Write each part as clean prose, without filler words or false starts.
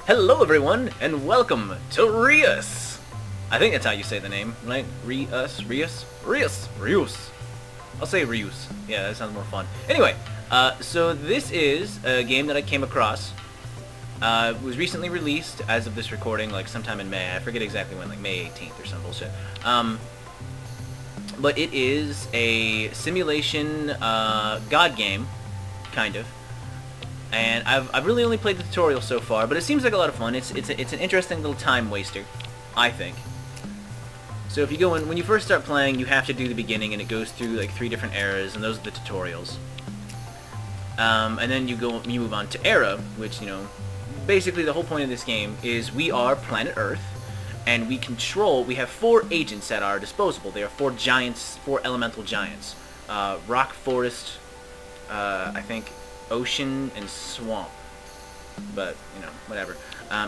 Hello everyone, and welcome to Reus! I think that's how you say the name, right? Reus. I'll say Reus. Yeah, that sounds more fun. Anyway, so this is a game that I came across. It was recently released, as of this recording, like sometime in May. I forget exactly when, like May 18th or some bullshit. But it is a simulation god game, kind of. And I've really only played the tutorial so far, but it seems like a lot of fun. It's an interesting little time waster, I think. So if you go in, when you first start playing, you have to do the beginning, and it goes through like 3 different eras, and those are the tutorials. And then you move on to era, which, you know, basically the whole point of this game is we are planet Earth, and we have 4 agents at our disposal. They are 4 giants, 4 elemental giants. Rock, forest, I think, ocean, and swamp. But, you know, whatever.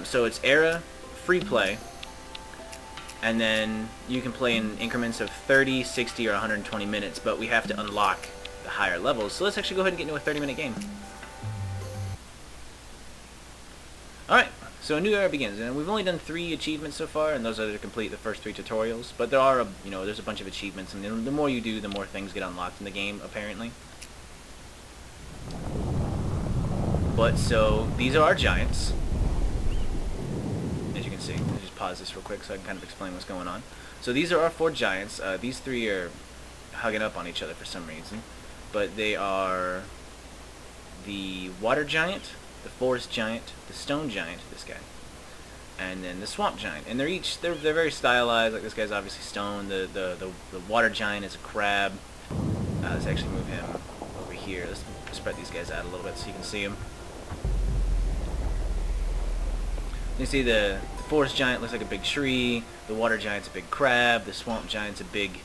So it's era, free play, and then you can play in increments of 30, 60, or 120 minutes, but we have to unlock the higher levels. So let's actually go ahead and get into a 30-minute game. Alright, so a new era begins, and we've only done 3 achievements so far, and those are to complete the first 3 tutorials, but there are, there's a bunch of achievements, and the more you do, the more things get unlocked in the game, apparently. But, so, these are our giants, as you can see. Let me just pause this real quick so I can kind of explain what's going on. So these are our 4 giants. These 3 are hugging up on each other for some reason. But they are the water giant, the forest giant, the stone giant, this guy, and then the swamp giant. And they're very stylized. Like, this guy's obviously stone. The water giant is a crab. Let's actually move him over here. Let's spread these guys out a little bit so you can see them. You see the forest giant looks like a big tree, the water giant's a big crab, the swamp giant's a big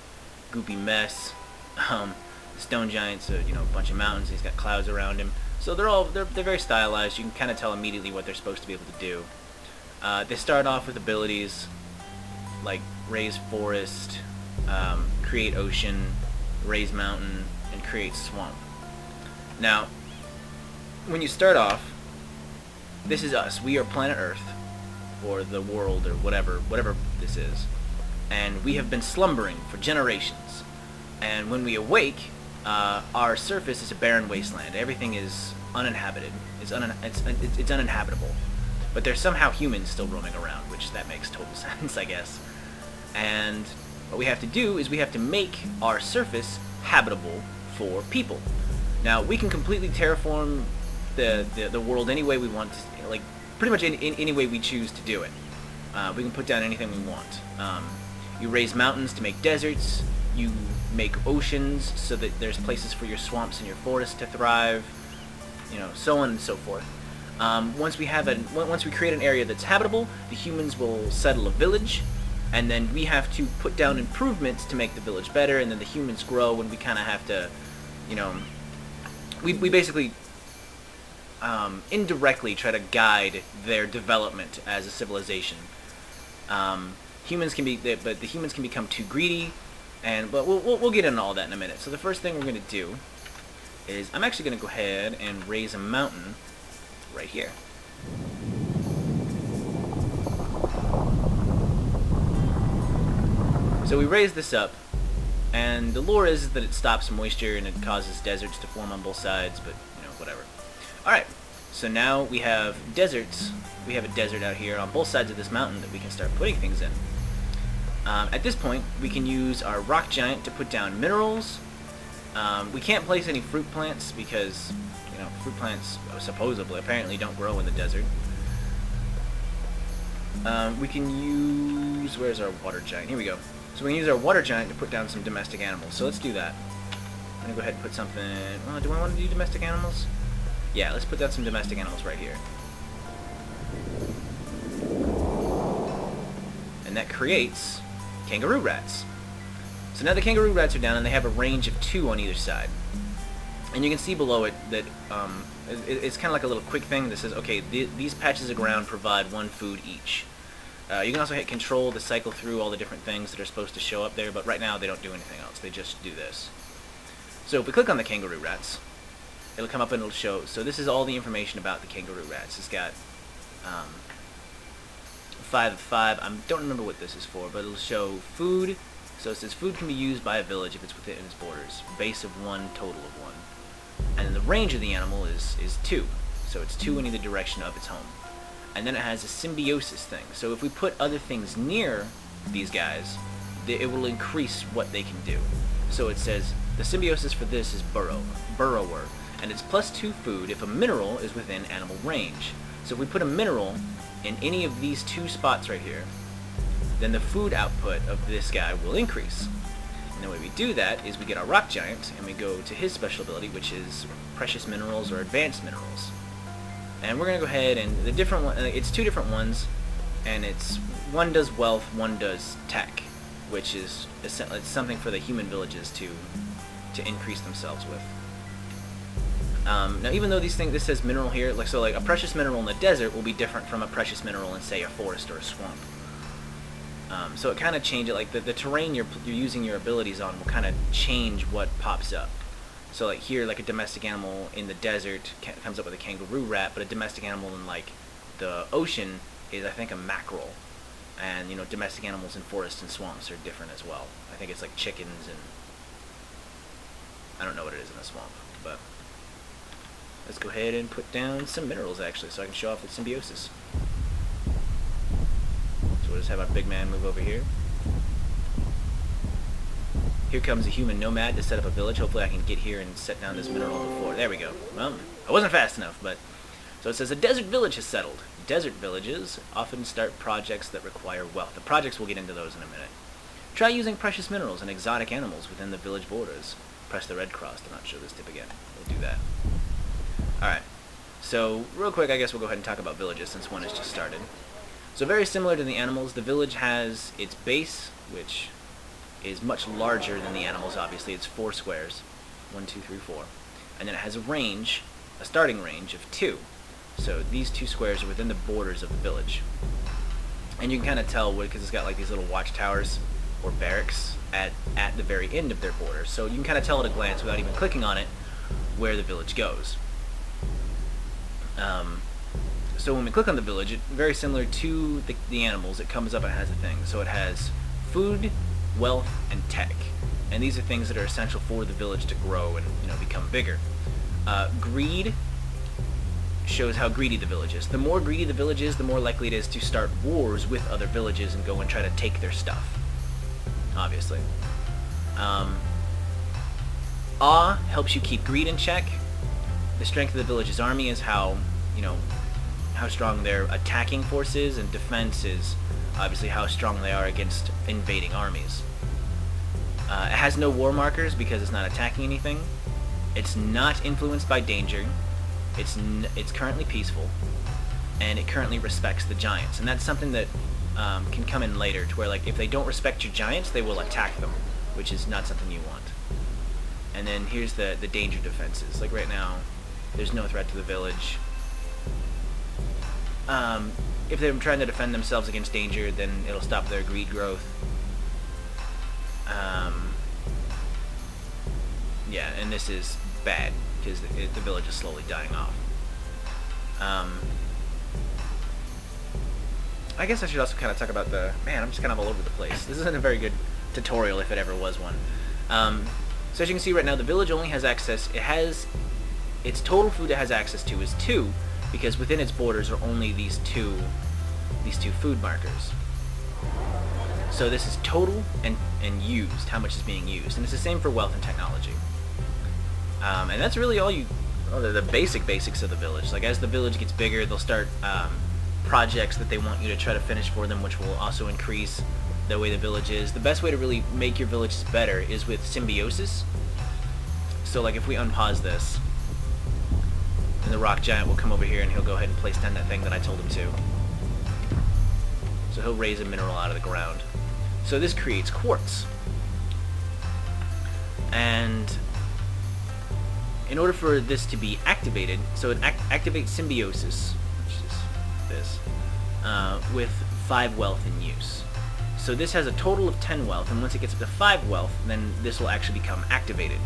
goopy mess, the stone giant's a bunch of mountains, he's got clouds around him. So they're very stylized. You can kind of tell immediately what they're supposed to be able to do. They start off with abilities like raise forest, create ocean, raise mountain, and create swamp. Now, when you start off, this is us. We are planet Earth, or the world, or whatever this is, and we have been slumbering for generations. And when we awake, our surface is a barren wasteland. Everything is uninhabited. It's uninhabitable. But there's somehow humans still roaming around, which that makes total sense, I guess. And what we have to do is we have to make our surface habitable for people. Now, we can completely terraform the world any way we want, like pretty much any way we choose to do it. We can put down anything we want. You raise mountains to make deserts. You make oceans so that there's places for your swamps and your forests to thrive. So on and so forth. Once we create an area that's habitable, the humans will settle a village, and then we have to put down improvements to make the village better. And then the humans grow, and we kind of have to, we basically indirectly try to guide their development as a civilization. Humans can become too greedy, but we'll get into all that in a minute. So the first thing we're going to do is I'm actually going to go ahead and raise a mountain right here. So we raise this up, and the lore is that it stops moisture and it causes deserts to form on both sides, but whatever. Alright, so now we have deserts. We have a desert out here on both sides of this mountain that we can start putting things in. At this point, we can use our rock giant to put down minerals. We can't place any fruit plants because, fruit plants supposedly, apparently don't grow in the desert. We can use, where's our water giant? Here we go. So we can use our water giant to put down some domestic animals. So let's do that. I'm going to go ahead and put something, do I want to do domestic animals? Yeah, let's put down some domestic animals right here. And that creates kangaroo rats. So now the kangaroo rats are down, and they have a range of 2 on either side. And you can see below it that it's kind of like a little quick thing that says, okay, these patches of ground provide 1 food each. You can also hit control to cycle through all the different things that are supposed to show up there, but right now they don't do anything else. They just do this. So if we click on the kangaroo rats, it'll come up and it'll show. So this is all the information about the kangaroo rats. It's got 5 of 5. I don't remember what this is for, but it'll show food. So it says food can be used by a village if it's within its borders. Base of 1, total of 1. And then the range of the animal is 2. So it's 2 in either direction of its home. And then it has a symbiosis thing. So if we put other things near these guys, it will increase what they can do. So it says the symbiosis for this is burrower, and it's +2 food if a mineral is within animal range. So if we put a mineral in any of these 2 spots right here, then the food output of this guy will increase. And the way we do that is we get our rock giant and we go to his special ability, which is precious minerals or advanced minerals. And we're gonna go ahead and the different one. It's 2 different ones, and it's one does wealth, one does tech, which is it's something for the human villages to increase themselves with. Now, even though this says mineral here, like a precious mineral in the desert will be different from a precious mineral in, say, a forest or a swamp. So it kind of changes, like the terrain you're using your abilities on will kind of change what pops up. So like here, like a domestic animal in the desert comes up with a kangaroo rat, but a domestic animal in like the ocean is, I think, a mackerel. And domestic animals in forests and swamps are different as well. I think it's like chickens, and I don't know what it is in the swamp, but let's go ahead and put down some minerals actually, so I can show off the symbiosis. So we'll just have our big man move over here. Here comes a human nomad to set up a village. Hopefully I can get here and set down this mineral before. There we go. Well, I wasn't fast enough, but... So it says a desert village has settled. Desert villages often start projects that require wealth. The projects, we'll get into those in a minute. Try using precious minerals and exotic animals within the village borders. Press the red cross to not show this tip again. We'll do that. Alright. So, real quick, I guess we'll go ahead and talk about villages since one has just started. So very similar to the animals, the village has its base, which is much larger than the animals, obviously. It's 4 squares. 1, 2, 3, 4. And then it has a range, a starting range of 2. So these 2 squares are within the borders of the village. And you can kind of tell because it's got like these little watchtowers or barracks at the very end of their borders. So you can kind of tell at a glance without even clicking on it where the village goes. So when we click on the village, it's very similar to the animals. It comes up and has a thing. So it has food, wealth, and tech. And these are things that are essential for the village to grow and become bigger. Greed shows how greedy the village is. The more greedy the village is, the more likely it is to start wars with other villages and go and try to take their stuff. Obviously. Awe helps you keep greed in check. The strength of the village's army is how strong their attacking force is, and defense is obviously how strong they are against invading armies. It has no war markers because it's not attacking anything. It's not influenced by danger. It's currently peaceful, and it currently respects the giants, and that's something that can come in later, to where like if they don't respect your giants, they will attack them, which is not something you want. And then here's the danger defenses. Like right now, there's no threat to the village. If they're trying to defend themselves against danger, then it'll stop their greed growth. Yeah, and this is bad because the village is slowly dying off. I guess I should also kind of talk about I'm just kind of all over the place. This isn't a very good tutorial if it ever was one. So as you can see right now, the village only has access, its total food it has access to is 2, because within its borders are only these two food markers. So this is total and used, how much is being used. And it's the same for wealth and technology. And that's really all the basics of the village. Like as the village gets bigger, they'll start projects that they want you to try to finish for them, which will also increase the way the village is. The best way to really make your villages better is with symbiosis. So like if we unpause this, and the rock giant will come over here and he'll go ahead and place down that thing that I told him to. So he'll raise a mineral out of the ground. So this creates quartz. And in order for this to be activated, so it activates symbiosis, which is this, with 5 wealth in use. So this has a total of 10 wealth, and once it gets up to 5 wealth, then this will actually become activated.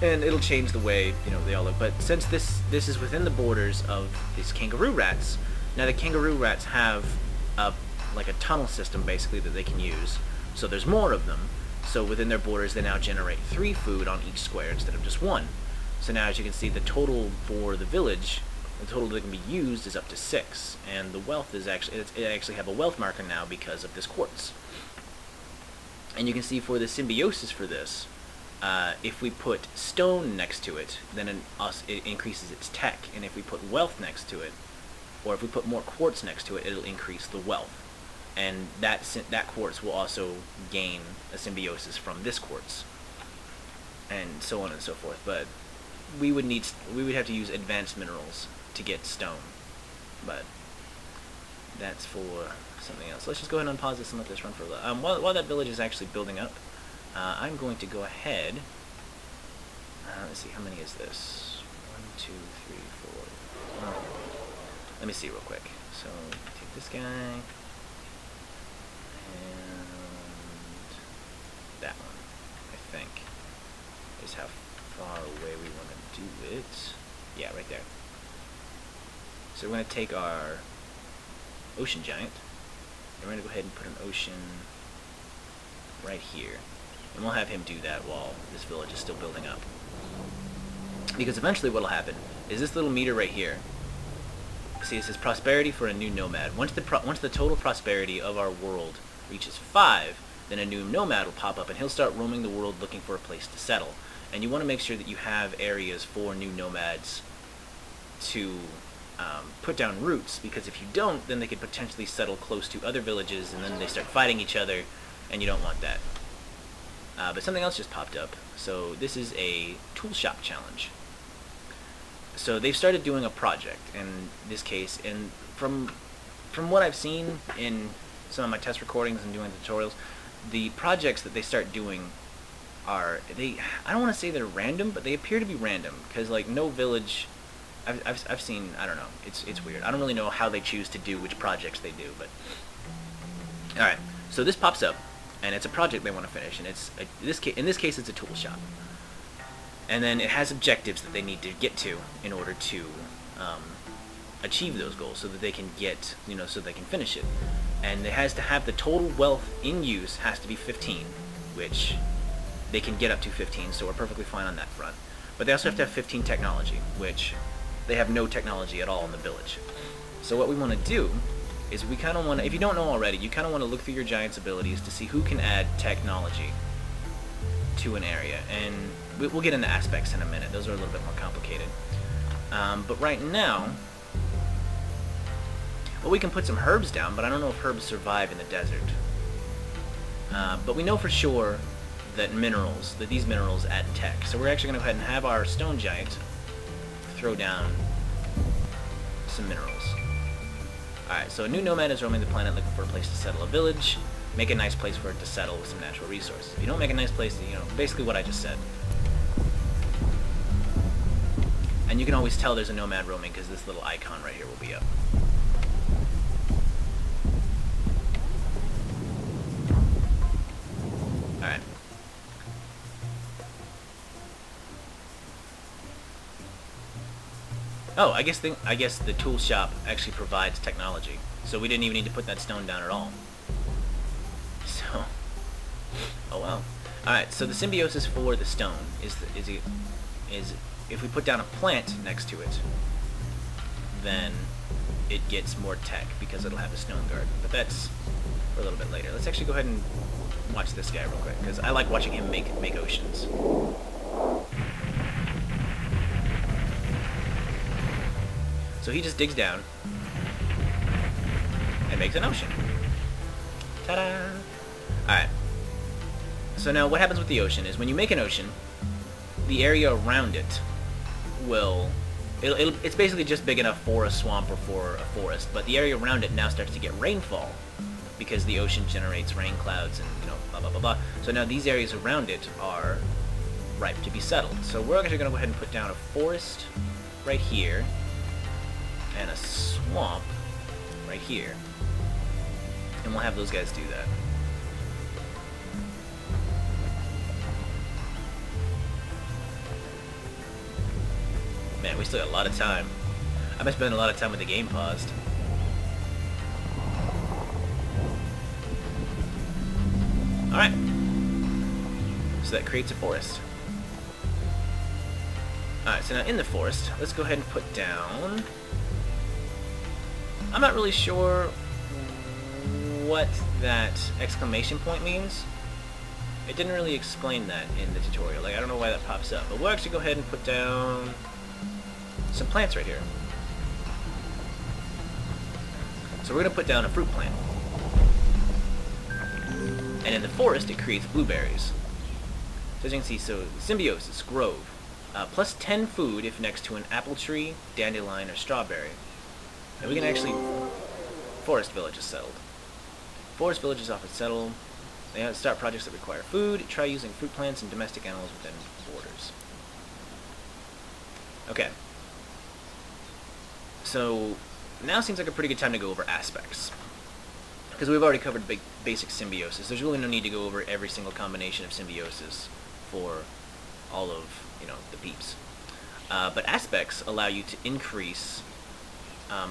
and it'll change the way, you know, they all look. But since this is within the borders of these kangaroo rats, now the kangaroo rats have like a tunnel system basically that they can use. So there's more of them. So within their borders, they now generate 3 food on each square instead of just 1. So now, as you can see, the total for the village, the total that can be used is up to 6, and the wealth is actually it actually have a wealth marker now because of this quartz. And you can see for the symbiosis for this, if we put stone next to it, then it increases its tech, and if we put wealth next to it, or if we put more quartz next to it, it'll increase the wealth. And that quartz will also gain a symbiosis from this quartz, and so on and so forth. But we would have to use advanced minerals to get stone, but that's for something else. Let's just go ahead and unpause this and let this run for a little. While that village is actually building up, I'm going to go ahead. Let's see, how many is this? 1, 2, 3, 4. Oh. Let me see real quick. So take this guy. That one, I think, is how far away we want to do it. Yeah, right there. So we're going to take our ocean giant, and we're going to go ahead and put an ocean right here. And we'll have him do that while this village is still building up. Because eventually what will happen is this little meter right here. See, it says prosperity for a new nomad. Once the total prosperity of our world reaches 5, then a new nomad will pop up, and he'll start roaming the world looking for a place to settle. And you want to make sure that you have areas for new nomads to put down roots, because if you don't, then they could potentially settle close to other villages, and then they start fighting each other, and you don't want that. But something else just popped up. So this is a tool shop challenge. So they've started doing a project in this case, and from what I've seen in some of my test recordings and doing tutorials, the projects that they start doing are, I don't want to say they're random, but they appear to be random, because like no village I've seen, I don't know, it's weird. I don't really know how they choose to do which projects they do, but alright, so this pops up, and it's a project they want to finish, and in this case it's a tool shop. And then it has objectives that they need to get to in order to achieve those goals, so that they can get, you know, so they can finish it. And it has to have the total wealth in use has to be 15, which they can get up to 15, so we're perfectly fine on that front. But they also have to have 15 technology, which they have no technology at all in the village. So what we want to do is we kind of want to, if you don't know already, you kind of want to look through your giant's abilities to see who can add technology to an area. And we'll get into aspects in a minute. Those are a little bit more complicated. But right now, well, we can put some herbs down, but I don't know if herbs survive in the desert. But we know for sure that these minerals add tech. So we're actually going to go ahead and have our stone giant throw down some minerals. Alright, so a new nomad is roaming the planet looking for a place to settle a village. Make a nice place for it to settle with some natural resources. If you don't make a nice place, you know, basically what I just said. And you can always tell there's a nomad roaming because this little icon right here will be up. Alright. Oh, I guess the tool shop actually provides technology, so we didn't even need to put that stone down at all. So, oh well. All right, so the symbiosis for the stone is if we put down a plant next to it, then it gets more tech because it'll have a stone guard. But that's for a little bit later. Let's actually go ahead and watch this guy real quick because I like watching him make oceans. So he just digs down and makes an ocean. Ta-da! Alright. So now what happens with the ocean is when you make an ocean, the area around it will... It's basically just big enough for a swamp or for a forest, but the area around it now starts to get rainfall because the ocean generates rain clouds and, you know, blah, blah, blah, blah. So now these areas around it are ripe to be settled. So we're actually going to go ahead and put down a forest right here and a swamp right here. And we'll have those guys do that. Man, we still got a lot of time. I've been spending a lot of time with the game paused. Alright. So that creates a forest. Alright, so now in the forest, let's go ahead and put down... I'm not really sure what that exclamation point means. It didn't really explain that in the tutorial. Like, I don't know why that pops up. But we'll actually go ahead and put down some plants right here. So we're going to put down a fruit plant. And in the forest, it creates blueberries. So as you can see, so Symbiosis, Grove. Plus 10 food if next to an apple tree, dandelion, or strawberry. And we can actually... Forest village is settled. Forest village is often settled. They have to start projects that require food. Try using fruit plants and domestic animals within borders. Okay. So, now seems like a pretty good time to go over aspects. Because we've already covered basic symbiosis. There's really no need to go over every single combination of symbiosis for all of, the peeps. But aspects allow you to increase,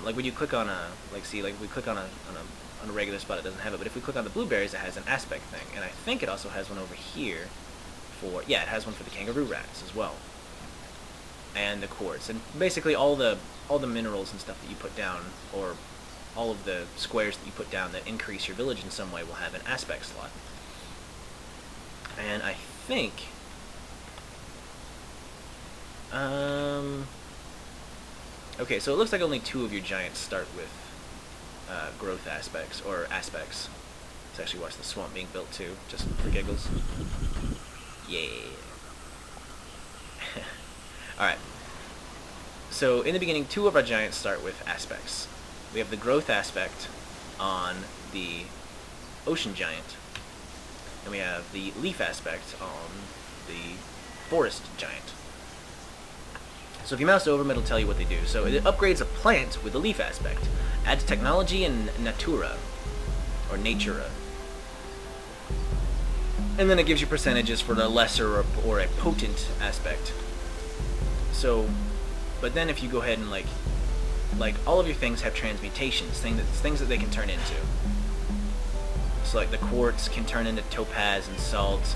like when you click on a, we click on a regular spot, it doesn't have it, but if we click on the blueberries, it has an aspect thing. And I think it also has one over here for, yeah, it has one for the Kangaroo Rats as well. And the quartz. And basically all the minerals and stuff that you put down, or all of the squares that you put down that increase your village in some way will have an aspect slot. And I think... okay, so it looks like only 2 of your giants start with growth aspects, or aspects. Let's actually watch the swamp being built too, just for giggles. Yeah. Alright. So, in the beginning, 2 of our giants start with aspects. We have the growth aspect on the ocean giant, and we have the leaf aspect on the forest giant. So if you mouse over them, it'll tell you what they do. So it upgrades a plant with the leaf aspect, adds technology and natura, or natura. And then it gives you percentages for the lesser or a potent aspect. So, but then if you go ahead and like all of your things have transmutations, things that they can turn into. So like the quartz can turn into topaz and salt,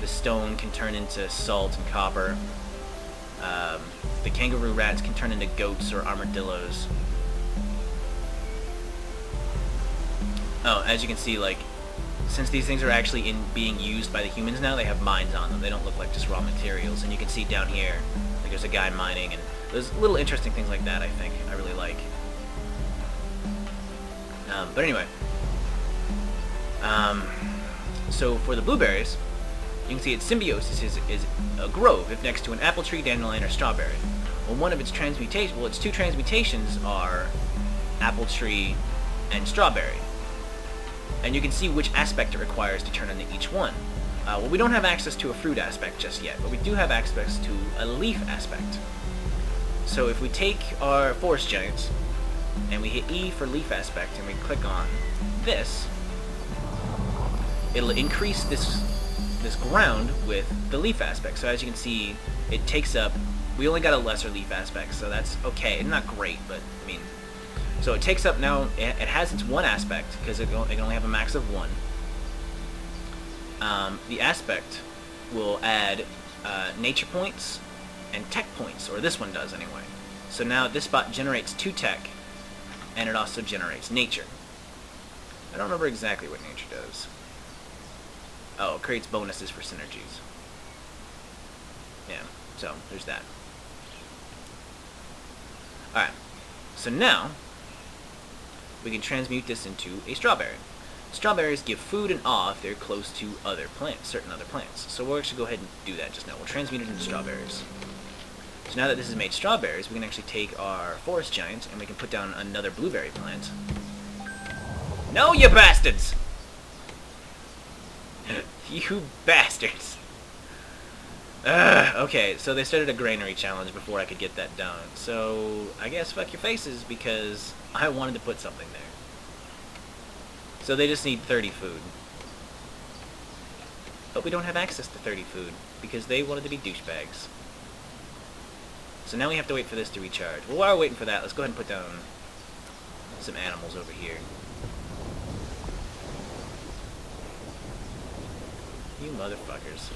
the stone can turn into salt and copper, the kangaroo rats can turn into goats or armadillos. Oh, as you can see, like, since these things are actually being used by the humans now, they have mines on them. They don't look like just raw materials. And you can see down here, like there's a guy mining, and there's little interesting things like that, I think, I really like. But anyway. So for the blueberries, you can see its symbiosis is a grove if next to an apple tree, dandelion, or strawberry. Well, one of its transmutations, well, its 2 transmutations are apple tree and strawberry. And you can see which aspect it requires to turn into each one. Well, we don't have access to a fruit aspect just yet, but we do have access to a leaf aspect. So if we take our forest giants, and we hit E for leaf aspect, and we click on this, it'll increase this ground with the leaf aspect. So as you can see, it takes up, we only got a lesser leaf aspect, so that's okay. Not great, but I mean, so it takes up now, it has its 1 aspect, because it can only have a max of 1. The aspect will add nature points and tech points, or this one does anyway. So now this spot generates 2 tech, and it also generates nature. I don't remember exactly what nature does. Oh, it creates bonuses for synergies. Yeah, so there's that. Alright, so now we can transmute this into a strawberry. Strawberries give food and awe if they're close to other plants, certain other plants. So we'll actually go ahead and do that just now. We'll transmute it into strawberries. So now that this has made strawberries, we can actually take our forest giant and we can put down another blueberry plant. No, you bastards! You bastards! Okay, so they started a granary challenge before I could get that done. So, I guess fuck your faces, because I wanted to put something there. So they just need 30 food. But we don't have access to 30 food, because they wanted to be douchebags. So now we have to wait for this to recharge. Well, while we're waiting for that, let's go ahead and put down some animals over here. You motherfuckers.